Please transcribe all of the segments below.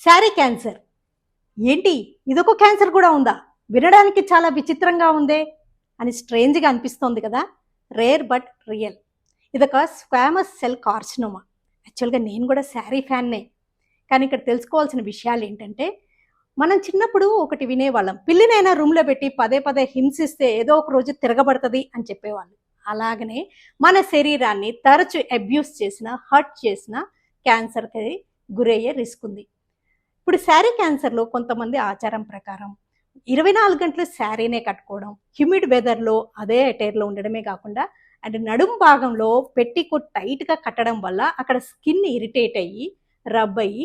Sari cancer ఏంటి? ఇదొక cancer కూడా ఉందా? వినడానికి చాలా విచిత్రంగా ఉందే అని స్ట్రేంజ్గా అనిపిస్తోంది కదా. Rare but real. ఇదొక స్క్వామస్ సెల్ కార్సినోమా. యాక్చువల్గా నేను కూడా శారీ ఫ్యాన్నే. కానీ ఇక్కడ తెలుసుకోవాల్సిన విషయాలు ఏంటంటే, మనం చిన్నప్పుడు ఒకటి వినేవాళ్ళం, పిల్లినైనా రూమ్లో పెట్టి పదే పదే హింసిస్తే ఏదో ఒక రోజు తిరగబడుతుంది అని చెప్పేవాళ్ళు. అలాగనే మన శరీరాన్ని తరచు అబ్యూస్ చేసిన, హర్ట్ చేసిన క్యాన్సర్కి గురయ్యే రిస్క్ ఉంది. ఇప్పుడు శారీ క్యాన్సర్లో కొంతమంది ఆచారం ప్రకారం 24 గంటలు శారీనే కట్టుకోవడం, హ్యూమిడ్ వెదర్లో అదే అటైర్లో ఉండడమే కాకుండా అండ్ నడుం భాగంలో పెట్టికోట్ టైట్గా కట్టడం వల్ల అక్కడ స్కిన్ ఇరిటేట్ అయ్యి, రబ్ అయ్యి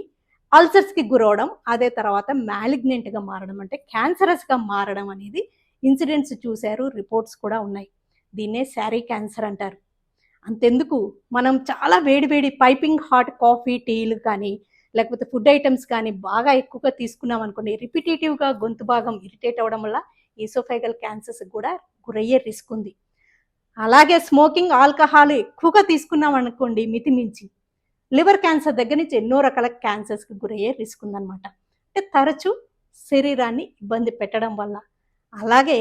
అల్సర్స్కి గురవడం, అదే తర్వాత మ్యాలిగ్నెంట్గా మారడం, అంటే క్యాన్సరస్గా మారడం అనేది ఇన్సిడెంట్స్ చూశారు, రిపోర్ట్స్ కూడా ఉన్నాయి. దీన్నే శారీ క్యాన్సర్ అంటారు. అంతెందుకు, మనం చాలా వేడివేడి పైపింగ్ హాట్ కాఫీ, టీలు కానీ లేకపోతే ఫుడ్ ఐటమ్స్ కానీ బాగా ఎక్కువగా తీసుకున్నాం అనుకోండి, రిపిటేటివ్గా గొంతు భాగం ఇరిటేట్ అవ్వడం వల్ల ఈసోఫేగల్ క్యాన్సర్స్ కూడా గురయ్యే రిస్క్ ఉంది. అలాగే స్మోకింగ్, ఆల్కహాల్ ఎక్కువగా తీసుకున్నాం అనుకోండి మితిమించి, లివర్ క్యాన్సర్ దగ్గర నుంచి ఎన్నో రకాల క్యాన్సర్స్కి గురయ్యే రిస్క్ ఉందన్నమాట. అంటే తరచూ శరీరాన్ని ఇబ్బంది పెట్టడం వల్ల. అలాగే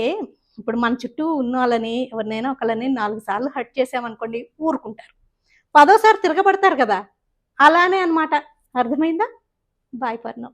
ఇప్పుడు మన చుట్టూ ఉన్న వాళ్ళని ఎవరినైనా ఒకళ్ళని 4 సార్లు హర్ట్ చేసామనుకోండి ఊరుకుంటారు, 10వ సారి తిరగబడతారు కదా. అలానే అనమాట. అర్థమైందా? Bye for now.